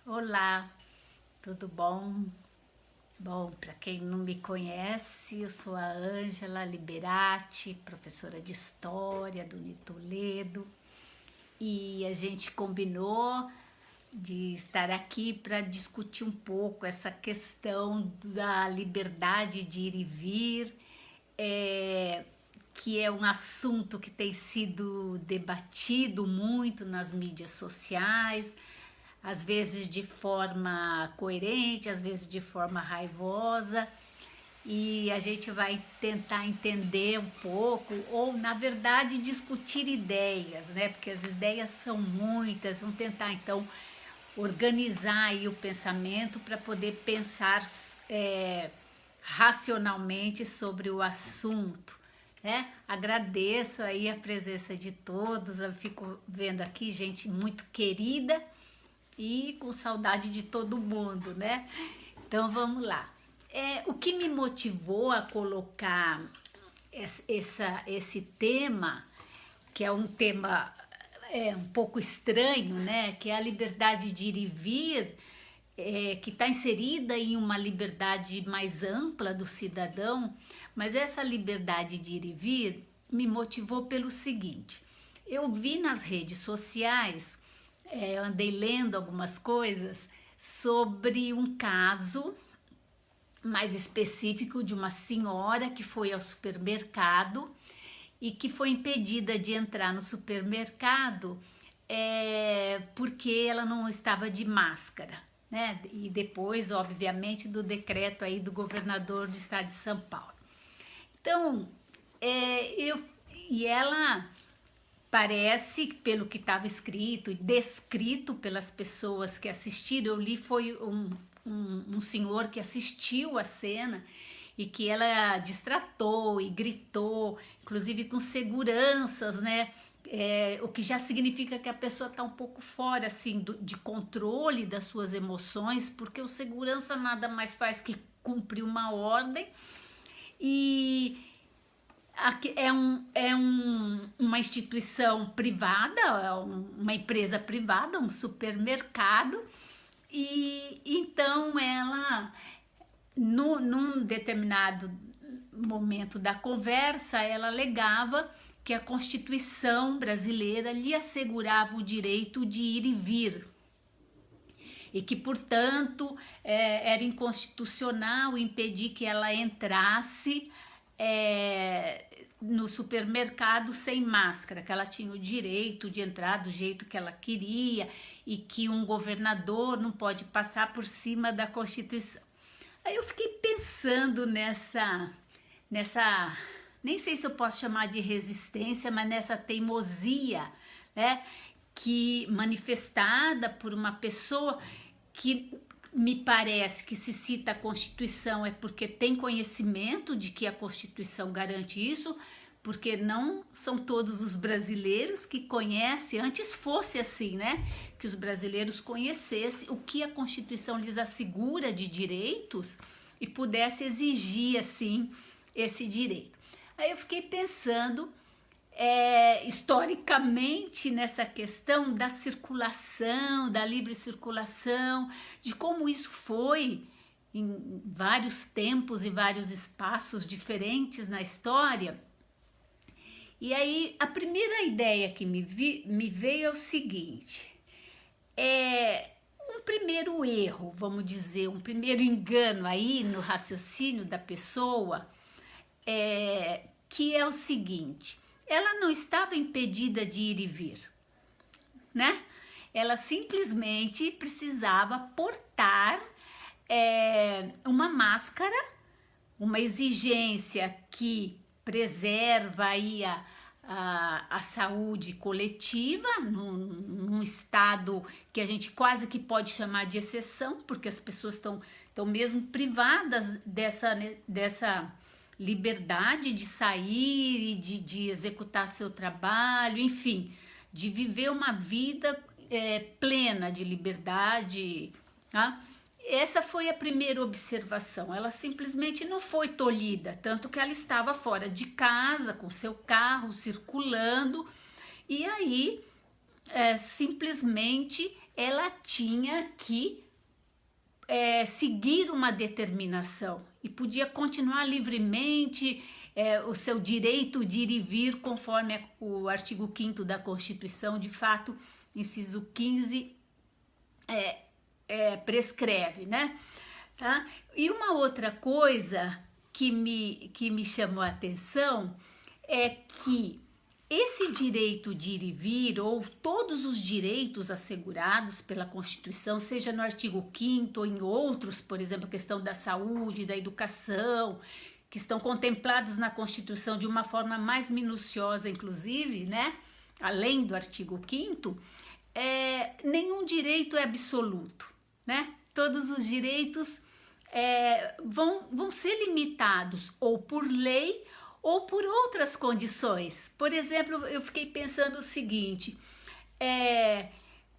Olá, tudo bom? Bom, para quem não me conhece, eu sou a Ângela Liberati, professora de História do Unitoledo, e a gente combinou de estar aqui para discutir um pouco essa questão da liberdade de ir e vir, é, que é um assunto que tem sido debatido muito nas mídias sociais, às vezes de forma coerente, às vezes de forma raivosa, e a gente vai tentar entender um pouco, ou na verdade discutir ideias, né? Porque as ideias são muitas, vamos tentar então organizar aí o pensamento para poder pensar racionalmente sobre o assunto. Né? Agradeço aí a presença de todos, eu fico vendo aqui gente muito querida e com saudade de todo mundo, né? Então vamos lá. O que me motivou a colocar esse tema, que é um tema um pouco estranho, né? Que é a liberdade de ir e vir, que está inserida em uma liberdade mais ampla do cidadão, mas essa liberdade de ir e vir me motivou pelo seguinte: eu vi nas redes sociais, andei lendo algumas coisas sobre um caso mais específico de uma senhora que foi ao supermercado e que foi impedida de entrar no supermercado porque ela não estava de máscara, né? E depois, obviamente, do decreto aí do governador do estado de São Paulo. Então, e ela parece, pelo que estava escrito e descrito pelas pessoas que assistiram, eu li, foi um senhor que assistiu a cena e que ela distratou e gritou, inclusive com seguranças, né? O que já significa que a pessoa está um pouco fora assim de controle das suas emoções, porque o segurança nada mais faz que cumprir uma ordem. E uma instituição privada, uma empresa privada, um supermercado, e então ela, num determinado momento da conversa, ela alegava que a Constituição brasileira lhe assegurava o direito de ir e vir, e que, portanto, era inconstitucional impedir que ela entrasse no supermercado sem máscara, que ela tinha o direito de entrar do jeito que ela queria e que um governador não pode passar por cima da Constituição. Aí eu fiquei pensando nessa, nem sei se eu posso chamar de resistência, mas nessa teimosia, né, que manifestada por uma pessoa que me parece que se cita a Constituição é porque tem conhecimento de que a Constituição garante isso, porque não são todos os brasileiros que conhecem, antes fosse assim, né? Que os brasileiros conhecessem o que a Constituição lhes assegura de direitos e pudesse exigir, assim, esse direito. Aí eu fiquei pensando historicamente nessa questão da circulação, da livre circulação, de como isso foi em vários tempos e vários espaços diferentes na história. E aí a primeira ideia que me veio é o seguinte: um primeiro erro, vamos dizer, um primeiro engano aí no raciocínio da pessoa, que é o seguinte: ela não estava impedida de ir e vir, né? Ela simplesmente precisava portar uma máscara, uma exigência que preserva aí a saúde coletiva, num estado que a gente quase que pode chamar de exceção, porque as pessoas estão mesmo privadas dessa liberdade de sair e de executar seu trabalho, enfim, de viver uma vida plena de liberdade, tá? Essa foi a primeira observação. Ela simplesmente não foi tolhida, tanto que ela estava fora de casa, com seu carro, circulando, e aí simplesmente ela tinha que seguir uma determinação e podia continuar livremente o seu direito de ir e vir conforme o artigo 5º da Constituição, de fato, inciso 15, prescreve, né? Tá? E uma outra coisa que me chamou a atenção é que esse direito de ir e vir, ou todos os direitos assegurados pela Constituição, seja no artigo 5º ou em outros, por exemplo, a questão da saúde, da educação, que estão contemplados na Constituição de uma forma mais minuciosa, inclusive, né? Além do artigo 5º, nenhum direito é absoluto, né? Todos os direitos vão ser limitados ou por lei ou por outras condições. Por exemplo, eu fiquei pensando o seguinte,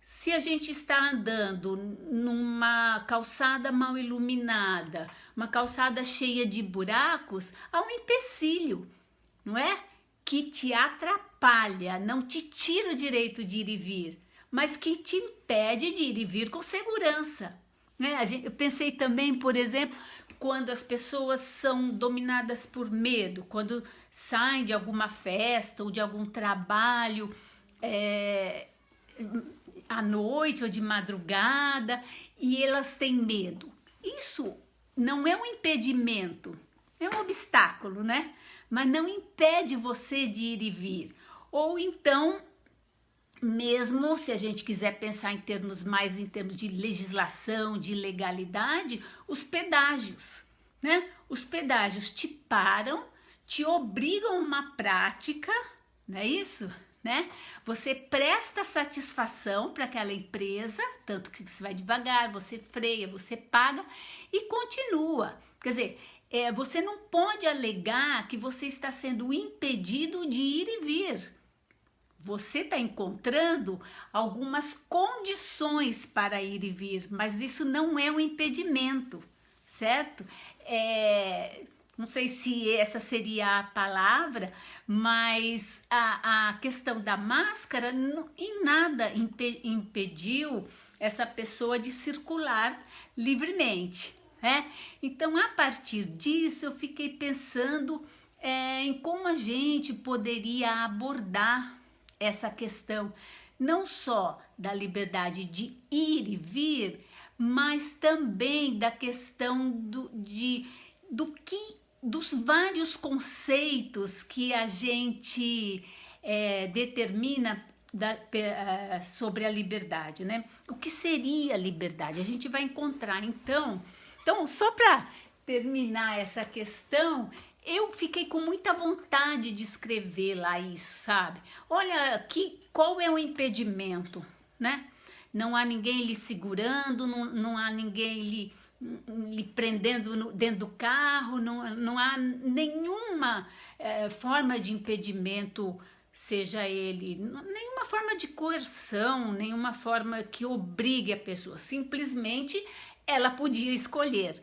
se a gente está andando numa calçada mal iluminada, uma calçada cheia de buracos, há um empecilho, não é? Que te atrapalha, não te tira o direito de ir e vir, mas que te impede de ir e vir com segurança. Né? Eu pensei também, por exemplo, quando as pessoas são dominadas por medo, quando saem de alguma festa ou de algum trabalho à noite ou de madrugada e elas têm medo. Isso não é um impedimento, é um obstáculo, né? Mas não impede você de ir e vir. Ou então, mesmo se a gente quiser pensar em termos de legislação, de legalidade, os pedágios, né? Os pedágios te param, te obrigam a uma prática, não é isso? Né? Você presta satisfação para aquela empresa, tanto que você vai devagar, você freia, você paga e continua. Quer dizer, você não pode alegar que você está sendo impedido de ir e vir. Você está encontrando algumas condições para ir e vir, mas isso não é um impedimento, certo? Não sei se essa seria a palavra, mas a questão da máscara em nada impediu essa pessoa de circular livremente, né? Então, a partir disso, eu fiquei pensando em como a gente poderia abordar essa questão, não só da liberdade de ir e vir, mas também da questão dos vários conceitos que a gente determina sobre a liberdade, né? O que seria liberdade? A gente vai encontrar, então só para terminar essa questão, eu fiquei com muita vontade de escrever lá isso, sabe? Olha aqui, qual é o impedimento, né? Não há ninguém lhe segurando, não há ninguém lhe prendendo dentro do carro, não há nenhuma forma de impedimento, seja ele, nenhuma forma de coerção, nenhuma forma que obrigue a pessoa, simplesmente ela podia escolher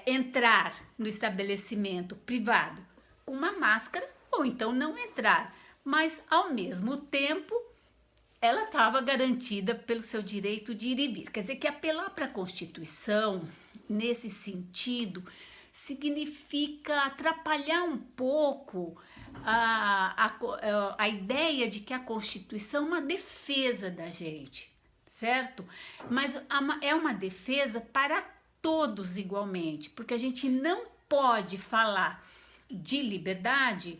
entrar no estabelecimento privado com uma máscara ou então não entrar, mas ao mesmo tempo ela estava garantida pelo seu direito de ir e vir. Quer dizer que apelar para a Constituição, nesse sentido, significa atrapalhar um pouco a ideia de que a Constituição é uma defesa da gente, certo? Mas é uma defesa para todos igualmente, porque a gente não pode falar de liberdade,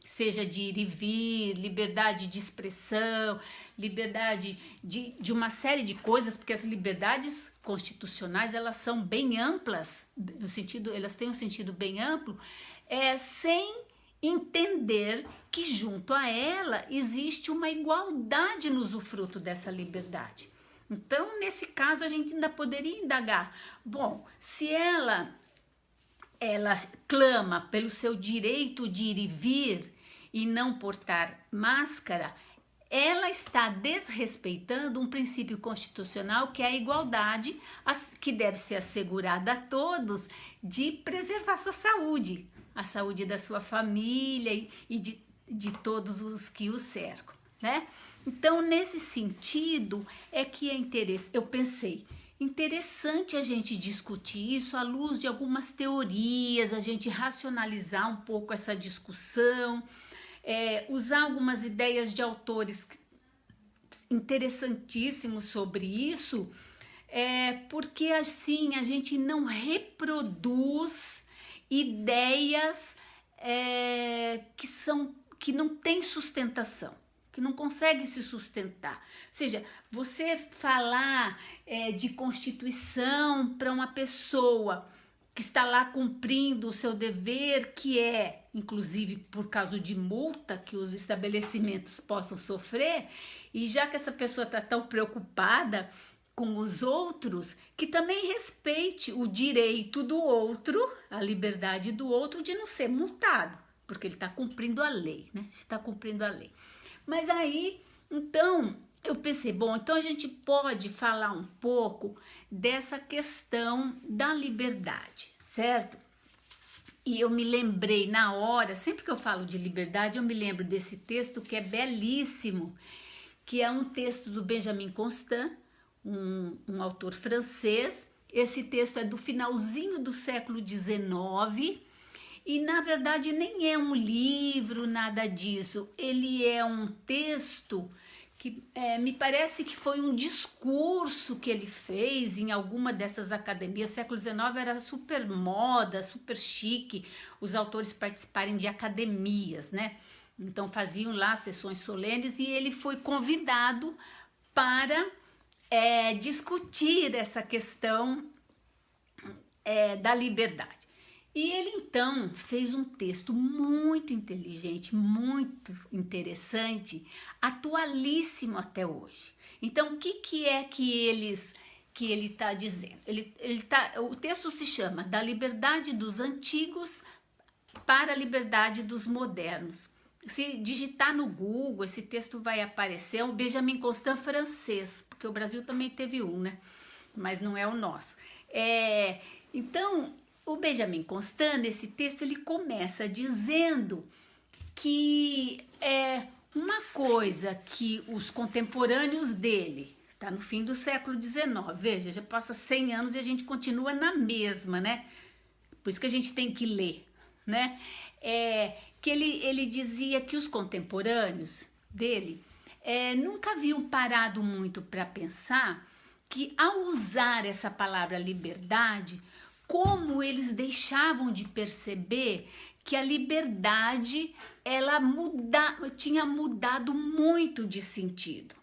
seja de ir e vir, liberdade de expressão, liberdade de uma série de coisas, porque as liberdades constitucionais, elas são bem amplas, no sentido, elas têm um sentido bem amplo, sem entender que junto a ela existe uma igualdade no usufruto dessa liberdade. Então, nesse caso, a gente ainda poderia indagar, bom, se ela clama pelo seu direito de ir e vir e não portar máscara, ela está desrespeitando um princípio constitucional que é a igualdade, que deve ser assegurada a todos, de preservar sua saúde, a saúde da sua família e de todos os que o cercam. né? Então, nesse sentido, é que é interessante, eu pensei, interessante a gente discutir isso à luz de algumas teorias, a gente racionalizar um pouco essa discussão, usar algumas ideias de autores interessantíssimos sobre isso, porque assim a gente não reproduz ideias que não têm sustentação, que não conseguem se sustentar. Ou seja, você falar de Constituição para uma pessoa que está lá cumprindo o seu dever, que é, inclusive por causa de multa que os estabelecimentos possam sofrer, e já que essa pessoa está tão preocupada com os outros, que também respeite o direito do outro, a liberdade do outro de não ser multado, porque ele está cumprindo a lei, né? Está cumprindo a lei. Mas aí, então, eu pensei, bom, então a gente pode falar um pouco dessa questão da liberdade, certo? E eu me lembrei na hora, sempre que eu falo de liberdade, eu me lembro desse texto que é belíssimo, que é um texto do Benjamin Constant, um autor francês. Esse texto é do finalzinho do século XIX e, na verdade, nem é um livro, nada disso. Ele é um texto que me parece que foi um discurso que ele fez em alguma dessas academias. O século XIX era super moda, super chique, os autores participarem de academias, né? Então faziam lá sessões solenes e ele foi convidado para discutir essa questão da liberdade. E ele então fez um texto muito inteligente, muito interessante, atualíssimo até hoje. Então, o que é que ele está dizendo? O texto se chama Da Liberdade dos Antigos para a Liberdade dos Modernos. Se digitar no Google, esse texto vai aparecer. É um Benjamin Constant francês, porque o Brasil também teve um, né? Mas não é o nosso. Então, o Benjamin Constant, nesse texto, ele começa dizendo que uma coisa que os contemporâneos dele, tá no fim do século XIX, veja, já passa 100 anos e a gente continua na mesma, né? Por isso que a gente tem que ler, né? Que ele dizia que os contemporâneos dele nunca haviam parado muito para pensar que, ao usar essa palavra liberdade, como eles deixavam de perceber que a liberdade tinha mudado muito de sentido.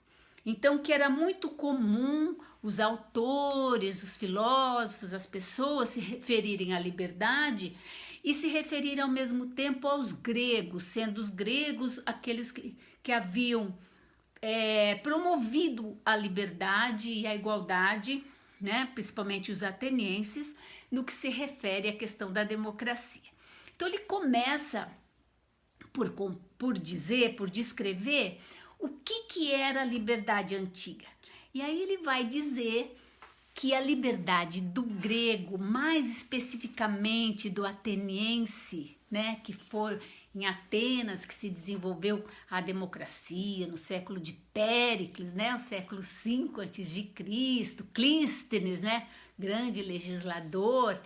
Então, que era muito comum os autores, os filósofos, as pessoas se referirem à liberdade e se referirem ao mesmo tempo aos gregos, sendo os gregos aqueles que haviam promovido a liberdade e a igualdade, né, principalmente os atenienses, no que se refere à questão da democracia. Então ele começa por descrever o que era a liberdade antiga. E aí ele vai dizer que a liberdade do grego, mais especificamente do ateniense, né, que for em Atenas que se desenvolveu a democracia no século de Péricles, né, o século V a.C., Clístenes, né, grande legislador,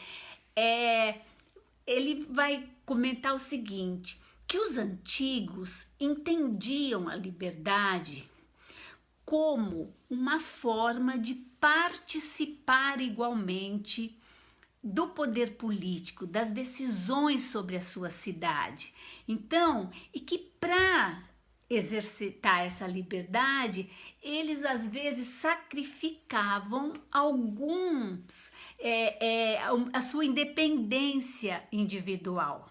ele vai comentar o seguinte, que os antigos entendiam a liberdade como uma forma de participar igualmente do poder político, das decisões sobre a sua cidade. Então, e que para exercitar essa liberdade, eles às vezes sacrificavam a sua independência individual.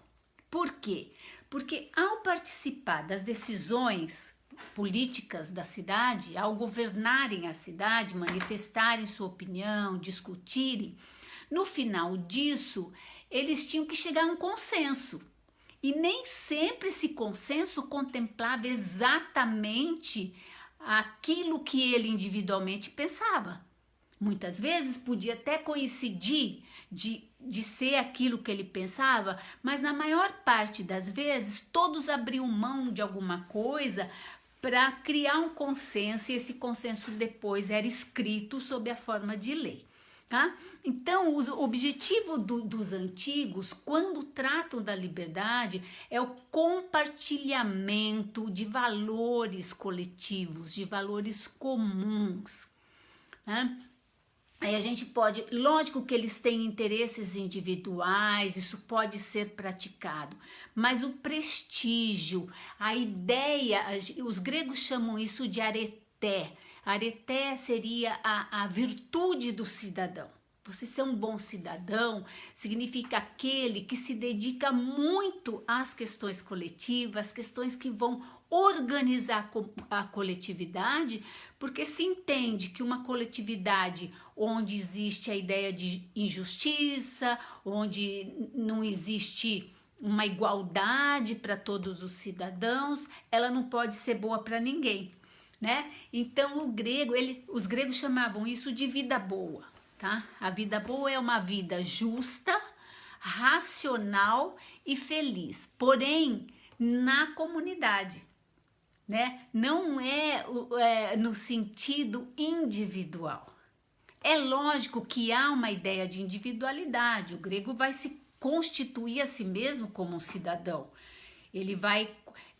Por quê? Porque ao participar das decisões políticas da cidade, ao governarem a cidade, manifestarem sua opinião, discutirem, no final disso, eles tinham que chegar a um consenso. E nem sempre esse consenso contemplava exatamente aquilo que ele individualmente pensava. Muitas vezes podia até coincidir de ser aquilo que ele pensava, mas na maior parte das vezes todos abriam mão de alguma coisa para criar um consenso, e esse consenso depois era escrito sob a forma de lei. Tá? Então, o objetivo dos antigos, quando tratam da liberdade, é o compartilhamento de valores coletivos, de valores comuns. Né? Aí a gente pode, lógico que eles têm interesses individuais, isso pode ser praticado, mas o prestígio, a ideia, os gregos chamam isso de areté. Areté seria a virtude do cidadão. Você ser um bom cidadão significa aquele que se dedica muito às questões coletivas, questões que vão organizar a coletividade, porque se entende que uma coletividade onde existe a ideia de injustiça, onde não existe uma igualdade para todos os cidadãos, ela não pode ser boa para ninguém, né? Então os gregos chamavam isso de vida boa, tá? A vida boa é uma vida justa, racional e feliz, porém na comunidade, né? Não é no sentido individual. É lógico que há uma ideia de individualidade. O grego vai se constituir a si mesmo como um cidadão. Ele vai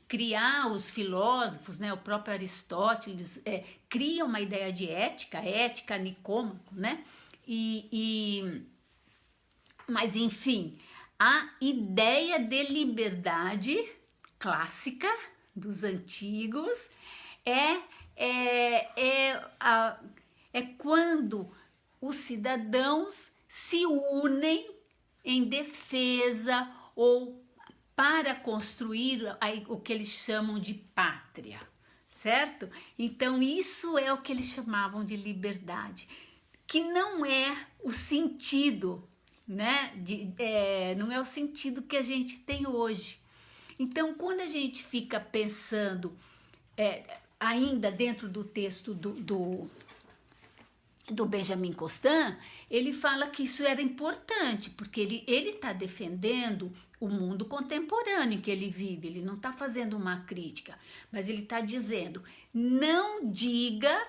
criar os filósofos, né? O próprio Aristóteles cria uma ideia de ética Nicômaco, né? Mas enfim, a ideia de liberdade clássica dos antigos é quando os cidadãos se unem em defesa ou para construir o que eles chamam de pátria, certo? Então isso é o que eles chamavam de liberdade, que não é o sentido, né? Não é o sentido que a gente tem hoje. Então, quando a gente fica pensando, ainda dentro do texto do Benjamin Constant, ele fala que isso era importante, porque ele está defendendo o mundo contemporâneo em que ele vive, ele não está fazendo uma crítica, mas ele está dizendo, não diga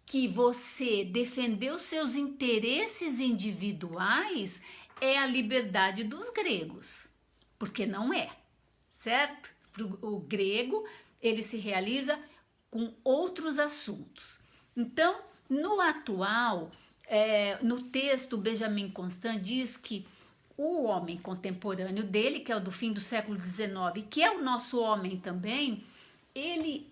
que você defender os seus interesses individuais é a liberdade dos gregos, porque não é. Certo? O grego, ele se realiza com outros assuntos. Então, no atual, no texto, Benjamin Constant diz que o homem contemporâneo dele, que é o do fim do século XIX, que é o nosso homem também, ele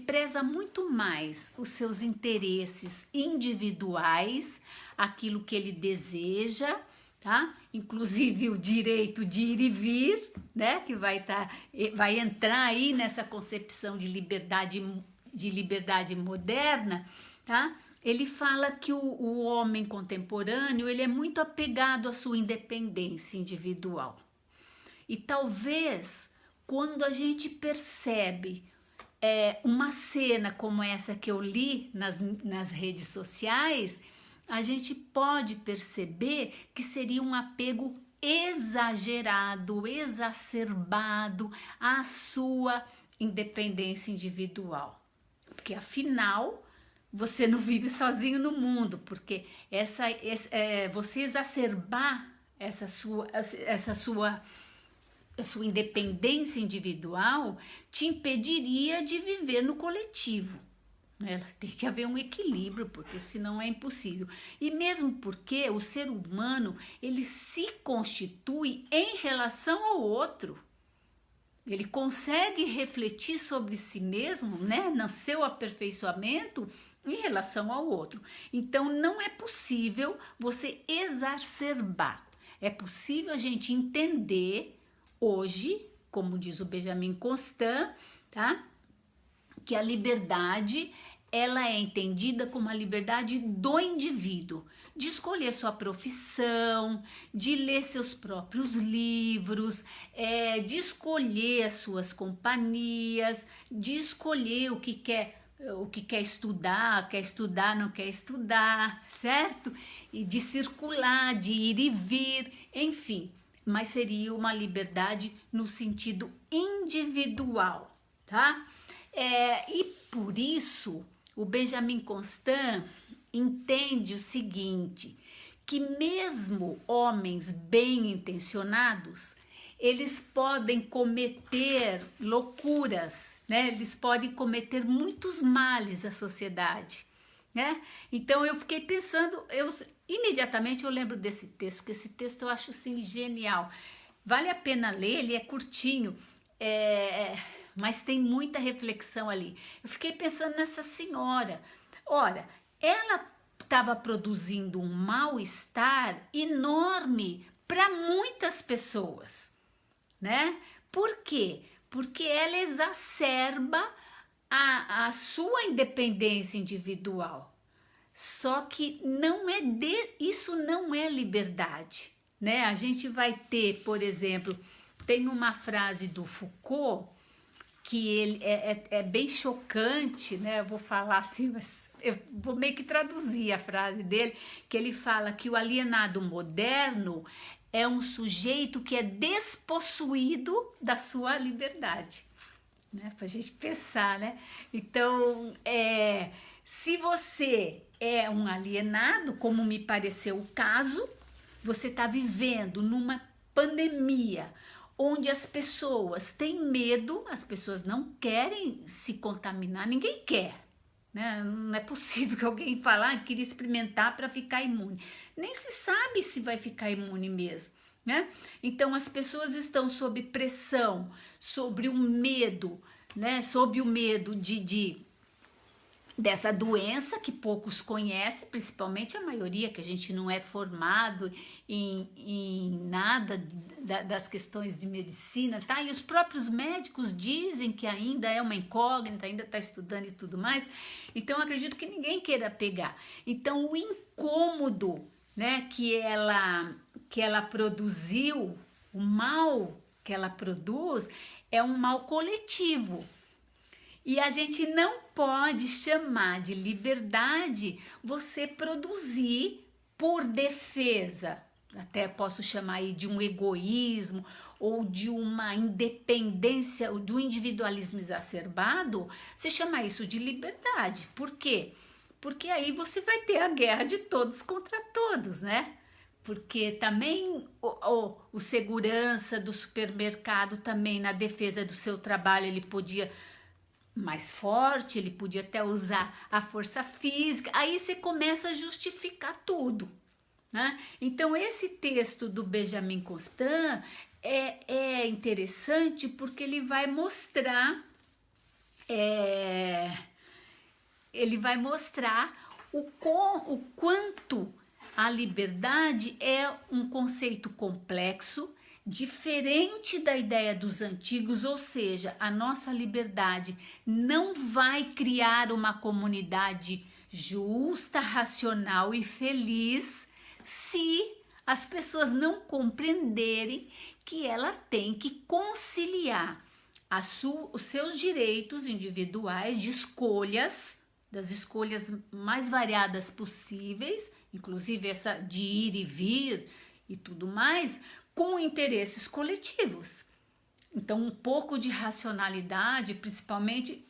preza muito mais os seus interesses individuais, aquilo que ele deseja, tá? Inclusive o direito de ir e vir, né? Que vai entrar aí nessa concepção de liberdade moderna, tá? Ele fala que o homem contemporâneo, ele é muito apegado à sua independência individual. E talvez quando a gente percebe uma cena como essa que eu li nas redes sociais, a gente pode perceber que seria um apego exagerado, exacerbado à sua independência individual. Porque afinal, você não vive sozinho no mundo, porque você exacerbar essa sua independência individual te impediria de viver no coletivo. Tem que haver um equilíbrio, porque senão é impossível. E mesmo porque o ser humano, ele se constitui em relação ao outro. Ele consegue refletir sobre si mesmo, né, no seu aperfeiçoamento em relação ao outro. Então, não é possível você exacerbar. É possível a gente entender hoje, como diz o Benjamin Constant, tá? Que a liberdade, ela é entendida como a liberdade do indivíduo, de escolher sua profissão, de ler seus próprios livros, de escolher as suas companhias, de escolher o que quer estudar, não quer estudar, certo? E de circular, de ir e vir, enfim, mas seria uma liberdade no sentido individual, tá? E por isso o Benjamin Constant entende o seguinte, que mesmo homens bem intencionados, eles podem cometer loucuras, né? Eles podem cometer muitos males à sociedade, né? Então eu fiquei pensando, imediatamente eu lembro desse texto, que esse texto eu acho assim genial. Vale a pena ler, ele é curtinho, mas tem muita reflexão ali. Eu fiquei pensando nessa senhora. Ora, ela estava produzindo um mal-estar enorme para muitas pessoas, né? Por quê? Porque ela exacerba a sua independência individual. Só que isso não é liberdade, né? A gente vai ter, por exemplo, tem uma frase do Foucault que ele é bem chocante, né? Eu vou falar assim, mas eu vou meio que traduzir a frase dele, que ele fala que o alienado moderno é um sujeito que é despossuído da sua liberdade, né? Pra gente pensar, né? Então, se você é um alienado, como me pareceu o caso, você está vivendo numa pandemia, onde as pessoas têm medo, as pessoas não querem se contaminar, ninguém quer, né? Não é possível que alguém fale que queria experimentar para ficar imune. Nem se sabe se vai ficar imune mesmo, né? Então as pessoas estão sob pressão, sobre o medo, né? Sob o medo dessa doença que poucos conhecem, principalmente a maioria, que a gente não é formado em nada das questões de medicina, tá? E os próprios médicos dizem que ainda é uma incógnita, ainda está estudando e tudo mais. Então, acredito que ninguém queira pegar. Então, o incômodo, né, que ela produziu, o mal que ela produz, é um mal coletivo. E a gente não pode chamar de liberdade você produzir por defesa. Até posso chamar aí de um egoísmo ou de uma independência, ou do individualismo exacerbado, você chama isso de liberdade. Por quê? Porque aí você vai ter a guerra de todos contra todos, né? Porque também o segurança do supermercado também, na defesa do seu trabalho, ele podia mais forte, ele podia até usar a força física, aí você começa a justificar tudo, né? Então esse texto do Benjamin Constant é interessante porque ele vai mostrar o quanto a liberdade é um conceito complexo, diferente da ideia dos antigos, ou seja, a nossa liberdade não vai criar uma comunidade justa, racional e feliz se as pessoas não compreenderem que ela tem que conciliar os seus direitos individuais de escolhas, das escolhas mais variadas possíveis, inclusive essa de ir e vir e tudo mais, com interesses coletivos. Então, um pouco de racionalidade, principalmente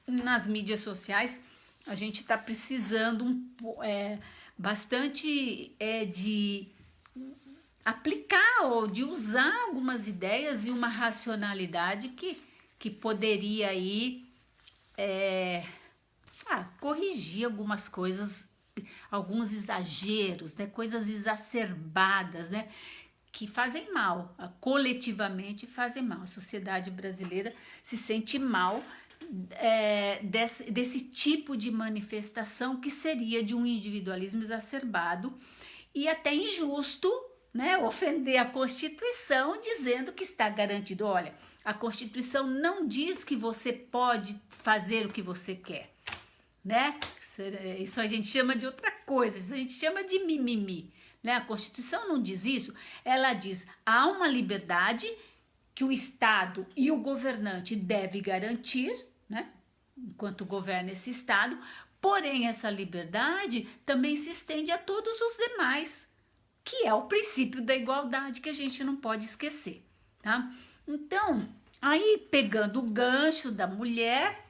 nas mídias sociais, a gente está precisando bastante de aplicar ou de usar algumas ideias e uma racionalidade que poderia aí corrigir algumas coisas, alguns exageros, né? Coisas exacerbadas, né? Que fazem mal, coletivamente fazem mal. A sociedade brasileira se sente mal desse tipo de manifestação que seria de um individualismo exacerbado e até injusto, né? Ofender a Constituição dizendo que está garantido. Olha, a Constituição não diz que você pode fazer o que você quer, né? Isso a gente chama de outra coisa, isso a gente chama de mimimi. Né? A Constituição não diz isso, ela diz há uma liberdade que o Estado e o governante devem garantir, né? Enquanto governa esse Estado, porém essa liberdade também se estende a todos os demais, que é o princípio da igualdade que a gente não pode esquecer, tá? Então, aí pegando o gancho da mulher,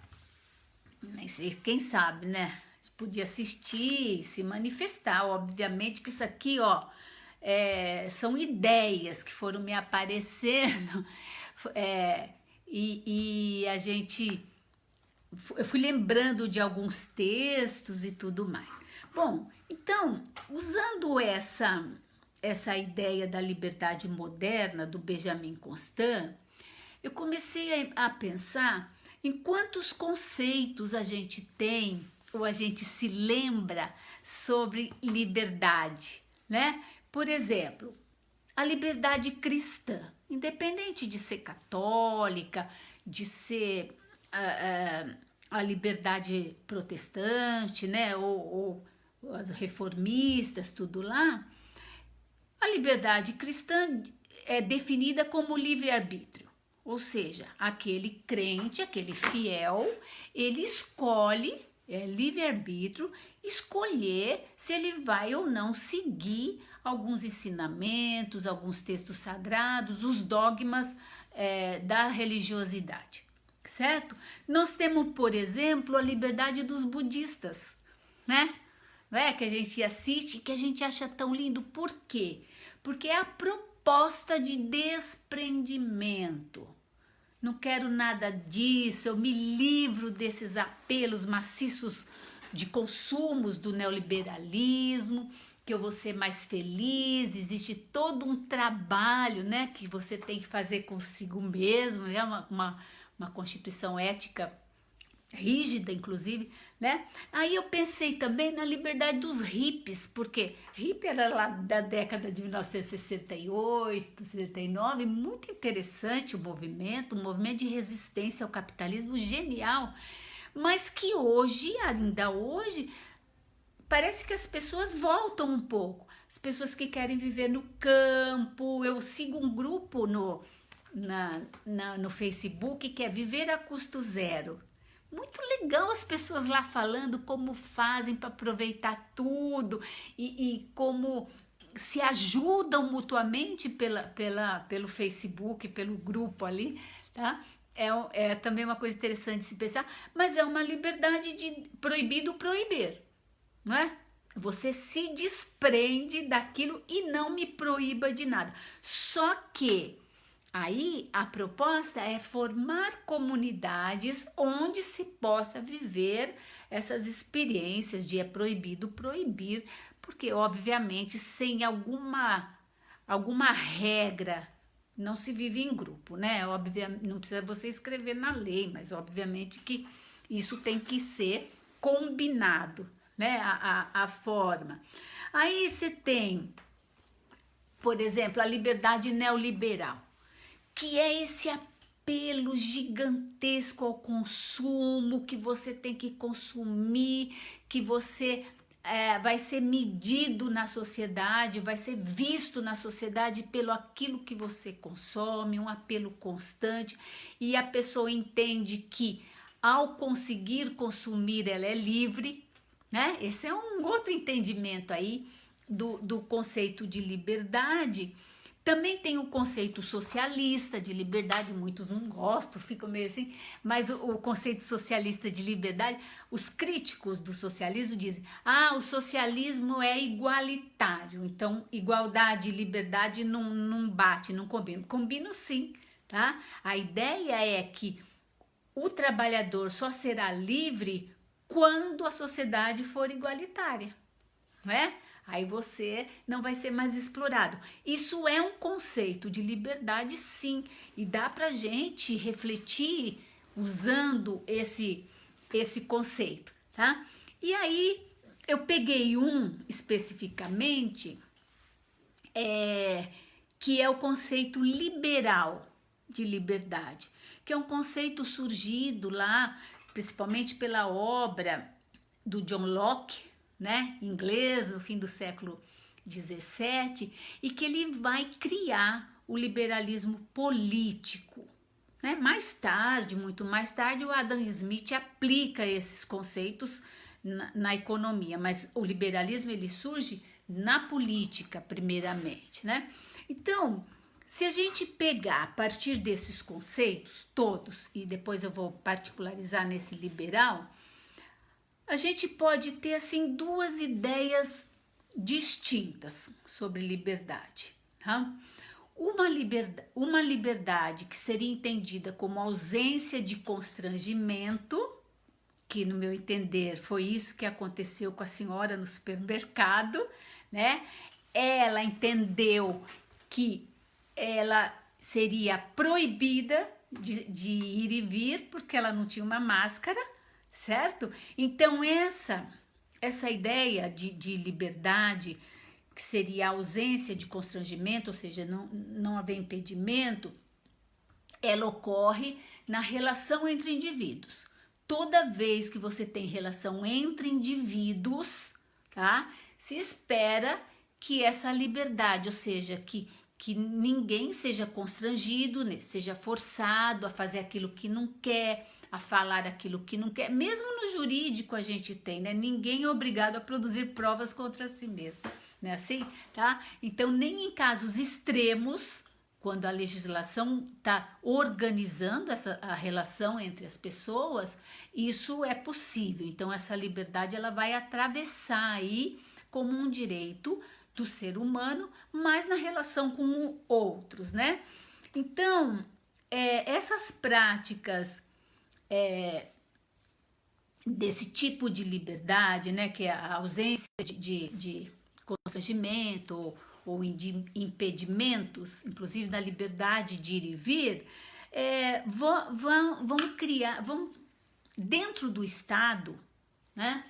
Nem sei, quem sabe, né? Podia assistir, se manifestar. Obviamente que isso aqui, ó, são ideias que foram me aparecendo, e a gente, eu fui lembrando de alguns textos e tudo mais. Bom, então, usando essa ideia da liberdade moderna do Benjamin Constant, eu comecei a pensar em quantos conceitos a gente tem ou a gente se lembra sobre liberdade, né? Por exemplo, a liberdade cristã, independente de ser católica, de ser a liberdade protestante, né? Ou as reformistas, tudo lá, a liberdade cristã é definida como livre-arbítrio. Ou seja, aquele crente, aquele fiel, ele escolhe, livre-arbítrio, escolher se ele vai ou não seguir alguns ensinamentos, alguns textos sagrados, os dogmas da religiosidade, certo? Nós temos, por exemplo, a liberdade dos budistas, né? Que a gente assiste, que a gente acha tão lindo. Por quê? Porque é a proposta de desprendimento. Não quero nada disso, eu me livro desses apelos maciços de consumos do neoliberalismo, que eu vou ser mais feliz. Existe todo um trabalho, né, que você tem que fazer consigo mesmo, é uma constituição ética rígida, inclusive, né? Aí eu pensei também na liberdade dos hippies, porque hippie era lá da década de 1968, 69, muito interessante o movimento, um movimento de resistência ao capitalismo genial, mas que hoje, ainda hoje, parece que as pessoas voltam um pouco, as pessoas que querem viver no campo. Eu sigo um grupo no Facebook que é Viver a Custo Zero. Muito legal as pessoas lá falando como fazem para aproveitar tudo e como se ajudam mutuamente pelo Facebook, pelo grupo ali, tá? É também uma coisa interessante de se pensar, mas é uma liberdade de proibido proibir, não é? Você se desprende daquilo e não me proíba de nada. Só que aí a proposta é formar comunidades onde se possa viver essas experiências de é proibido proibir, porque obviamente sem alguma regra não se vive em grupo, né? Obviamente, não precisa você escrever na lei, mas obviamente que isso tem que ser combinado, né? A forma. Aí você tem, por exemplo, a liberdade neoliberal, que é esse apelo gigantesco ao consumo, que você tem que consumir, que você vai ser medido na sociedade, vai ser visto na sociedade pelo aquilo que você consome, um apelo constante, e a pessoa entende que ao conseguir consumir ela é livre, né? Esse é um outro entendimento aí do conceito de liberdade. Também tem o conceito socialista de liberdade, muitos não gostam, ficam meio assim, mas o conceito socialista de liberdade, os críticos do socialismo dizem, o socialismo é igualitário, então igualdade e liberdade não bate, não combina. Combina sim, tá? A ideia é que o trabalhador só será livre quando a sociedade for igualitária, não é? Aí você não vai ser mais explorado. Isso é um conceito de liberdade, sim, e dá pra gente refletir usando esse conceito, tá? E aí eu peguei um especificamente, que é o conceito liberal de liberdade, que é um conceito surgido lá, principalmente pela obra do John Locke, né, inglês, no fim do século XVII, e que ele vai criar o liberalismo político, né? Mais tarde, muito mais tarde, o Adam Smith aplica esses conceitos na economia, mas o liberalismo ele surge na política primeiramente, né? Então, se a gente pegar a partir desses conceitos todos, e depois eu vou particularizar nesse liberal, a gente pode ter assim duas ideias distintas sobre liberdade, tá? Uma liberdade que seria entendida como ausência de constrangimento, que no meu entender foi isso que aconteceu com a senhora no supermercado, né? Ela entendeu que ela seria proibida de ir e vir porque ela não tinha uma máscara, certo? Então essa ideia de liberdade, que seria a ausência de constrangimento, ou seja, não haver impedimento, ela ocorre na relação entre indivíduos. Toda vez que você tem relação entre indivíduos, tá? Se espera que essa liberdade, ou seja, que ninguém seja constrangido, né? Seja forçado a fazer aquilo que não quer, a falar aquilo que não quer. Mesmo no jurídico a gente tem, né? Ninguém é obrigado a produzir provas contra si mesmo, né? Assim, tá? Então, nem em casos extremos, quando a legislação está organizando a relação entre as pessoas, isso é possível. Então, essa liberdade ela vai atravessar aí como um direito do ser humano, mas na relação com outros, né? Então, essas práticas desse tipo de liberdade, né, que é a ausência de constrangimento ou de impedimentos, inclusive da liberdade de ir e vir, vão criar, dentro do Estado, né,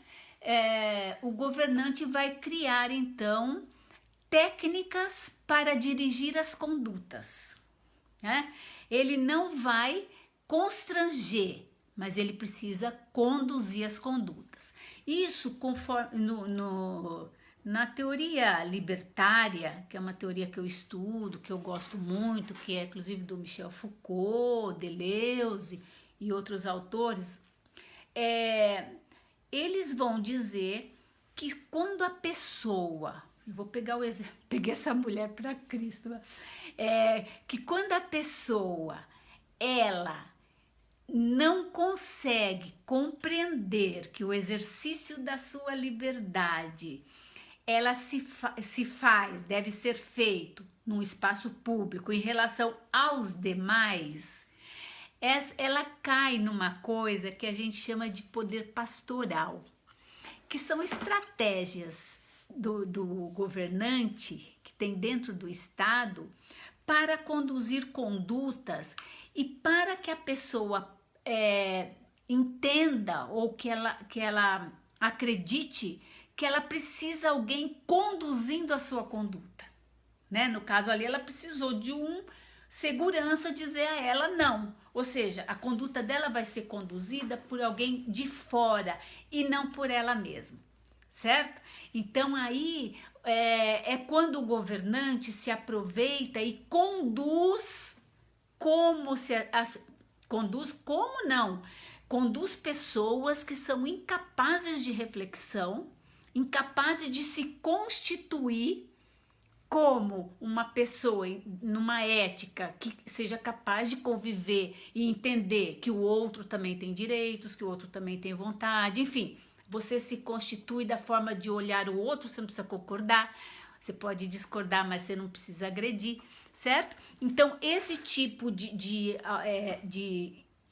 o governante vai criar, então, técnicas para dirigir as condutas, né? Ele não vai constranger, mas ele precisa conduzir as condutas. Isso conforme na teoria libertária, que é uma teoria que eu estudo, que eu gosto muito, que é inclusive do Michel Foucault, Deleuze e outros autores, eles vão dizer que quando a pessoa, eu vou pegar o exemplo, peguei essa mulher para Cristo, que quando a pessoa, ela não consegue compreender que o exercício da sua liberdade, ela deve ser feito num espaço público em relação aos demais, ela cai numa coisa que a gente chama de poder pastoral, que são estratégias do governante que tem dentro do Estado para conduzir condutas e para que a pessoa entenda ou que ela acredite que ela precisa alguém conduzindo a sua conduta, né? No caso ali, ela precisou de um segurança dizer a ela não, ou seja, a conduta dela vai ser conduzida por alguém de fora e não por ela mesma, certo? Então aí quando o governante se aproveita e conduz conduz pessoas que são incapazes de reflexão, incapazes de se constituir como uma pessoa numa ética que seja capaz de conviver e entender que o outro também tem direitos, que o outro também tem vontade, enfim, você se constitui da forma de olhar o outro, você não precisa concordar, você pode discordar, mas você não precisa agredir, certo? Então, esse tipo de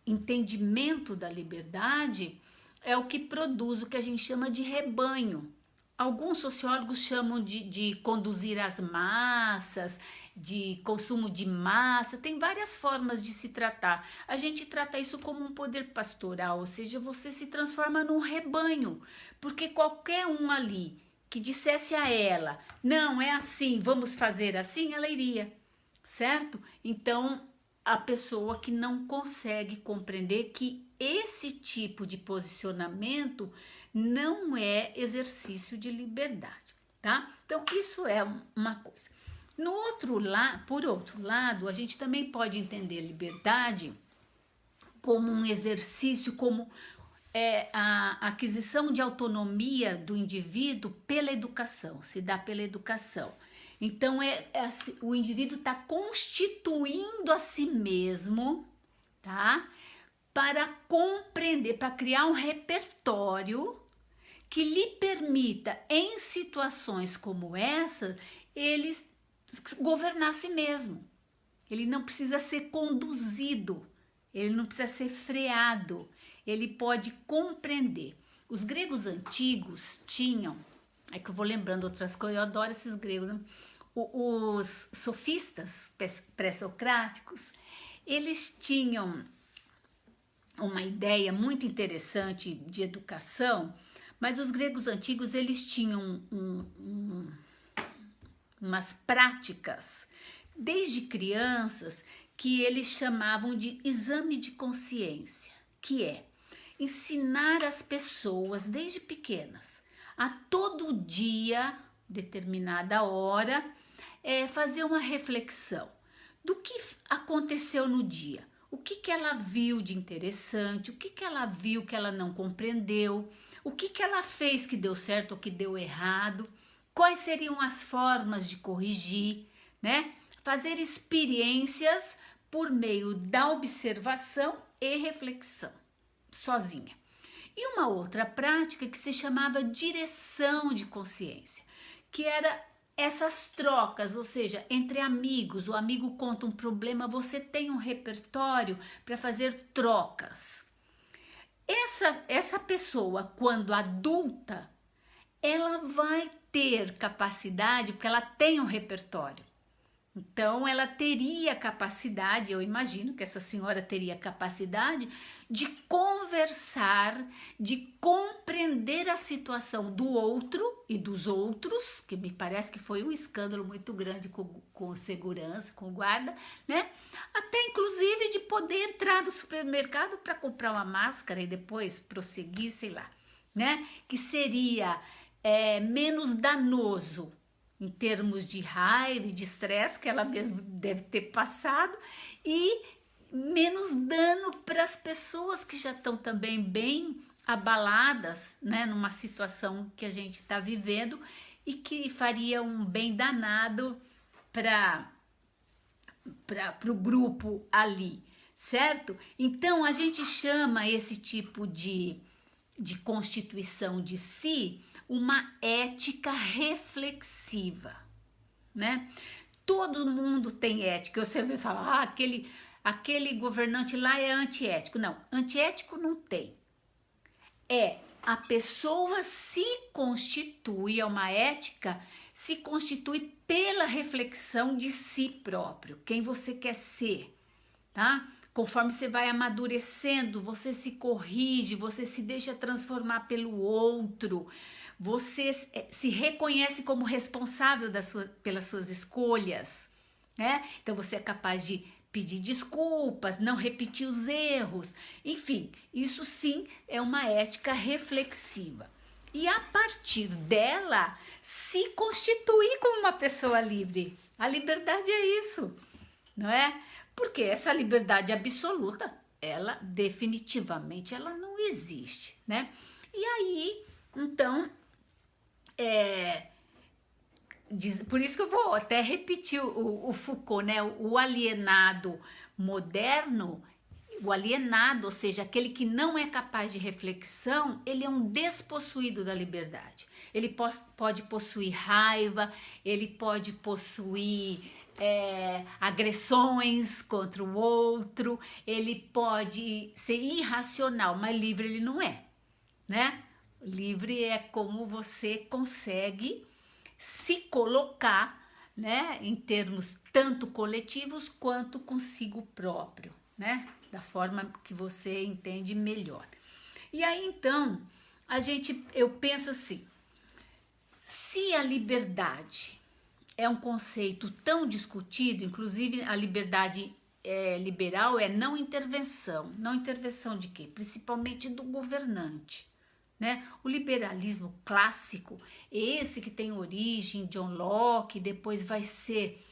entendimento da liberdade é o que produz o que a gente chama de rebanho. Alguns sociólogos chamam de conduzir as massas, de consumo de massa, tem várias formas de se tratar. A gente trata isso como um poder pastoral, ou seja, você se transforma num rebanho, porque qualquer um ali que dissesse a ela, não, é assim, vamos fazer assim, ela iria, certo? Então, a pessoa que não consegue compreender que esse tipo de posicionamento não é exercício de liberdade, tá? Então, isso é uma coisa. Por outro lado, a gente também pode entender liberdade como um exercício, como a aquisição de autonomia do indivíduo pela educação, se dá pela educação. Então, o indivíduo está constituindo a si mesmo, tá? Para compreender, para criar um repertório, que lhe permita, em situações como essa, ele governar a si mesmo. Ele não precisa ser conduzido, ele não precisa ser freado, ele pode compreender. Os gregos antigos tinham, é que eu vou lembrando outras coisas, eu adoro esses gregos, né? Os sofistas pré-socráticos, eles tinham uma ideia muito interessante de educação, mas os gregos antigos, eles tinham umas práticas, desde crianças, que eles chamavam de exame de consciência, que é ensinar as pessoas, desde pequenas, a todo dia, determinada hora, fazer uma reflexão do que aconteceu no dia. O que ela viu de interessante, o que ela viu que ela não compreendeu, o que ela fez que deu certo ou que deu errado, quais seriam as formas de corrigir, né? Fazer experiências por meio da observação e reflexão, sozinha. E uma outra prática que se chamava direção de consciência, que era essas trocas, ou seja, entre amigos, o amigo conta um problema, você tem um repertório para fazer trocas. Essa pessoa, quando adulta, ela vai ter capacidade, porque ela tem um repertório. Então, ela teria capacidade, eu imagino que essa senhora teria capacidade de conversar, de compreender a situação do outro e dos outros, que me parece que foi um escândalo muito grande com segurança, com guarda, né? Até inclusive de poder entrar no supermercado para comprar uma máscara e depois prosseguir, sei lá, né? Que seria menos danoso em termos de raiva e de estresse que ela mesma deve ter passado e menos dano para as pessoas que já estão também bem abaladas, né, numa situação que a gente está vivendo e que faria um bem danado para o grupo ali, certo? Então a gente chama esse tipo de constituição de si uma ética reflexiva, né? Todo mundo tem ética. Você vai falar, aquele governante lá é antiético. Não, antiético não tem. A pessoa se constitui, é uma ética, se constitui pela reflexão de si próprio, quem você quer ser, tá? Conforme você vai amadurecendo, você se corrige, você se deixa transformar pelo outro, você se reconhece como responsável pelas suas escolhas, né? Então você é capaz de pedir desculpas, não repetir os erros, enfim, isso sim é uma ética reflexiva. E a partir dela, se constituir como uma pessoa livre. A liberdade é isso, não é? Porque essa liberdade absoluta, ela definitivamente ela não existe, né? E aí, então, por isso que eu vou até repetir o Foucault, né? O alienado moderno, o alienado, ou seja, aquele que não é capaz de reflexão, ele é um despossuído da liberdade. Ele pode possuir raiva, ele pode possuir agressões contra o outro, ele pode ser irracional, mas livre ele não é, né? Livre é como você consegue se colocar, né, em termos tanto coletivos quanto consigo próprio, né, da forma que você entende melhor. E aí então, eu penso assim, se a liberdade é um conceito tão discutido, inclusive a liberdade liberal é não intervenção. Não intervenção de quê? Principalmente do governante, né? O liberalismo clássico, esse que tem origem em John Locke, depois vai ser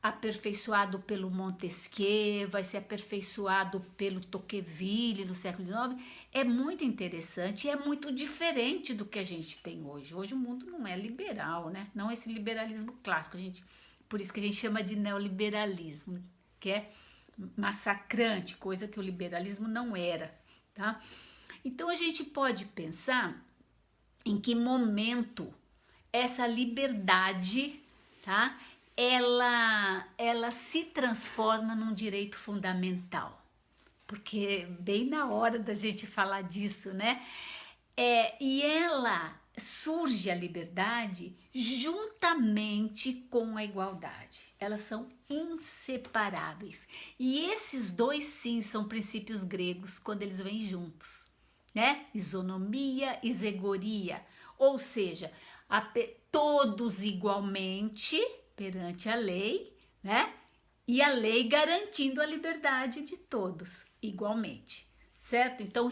aperfeiçoado pelo Montesquieu, vai ser aperfeiçoado pelo Tocqueville no século XIX, é muito interessante e é muito diferente do que a gente tem hoje. Hoje o mundo não é liberal, né? Não esse liberalismo clássico, por isso que a gente chama de neoliberalismo, que é massacrante, coisa que o liberalismo não era, tá? Então a gente pode pensar em que momento essa liberdade, tá? Ela se transforma num direito fundamental. Porque bem na hora da gente falar disso, né? E ela surge a liberdade juntamente com a igualdade. Elas são inseparáveis. E esses dois, sim, são princípios gregos quando eles vêm juntos, né? Isonomia e zegoria, ou seja, todos igualmente perante a lei, né? E a lei garantindo a liberdade de todos igualmente, certo? Então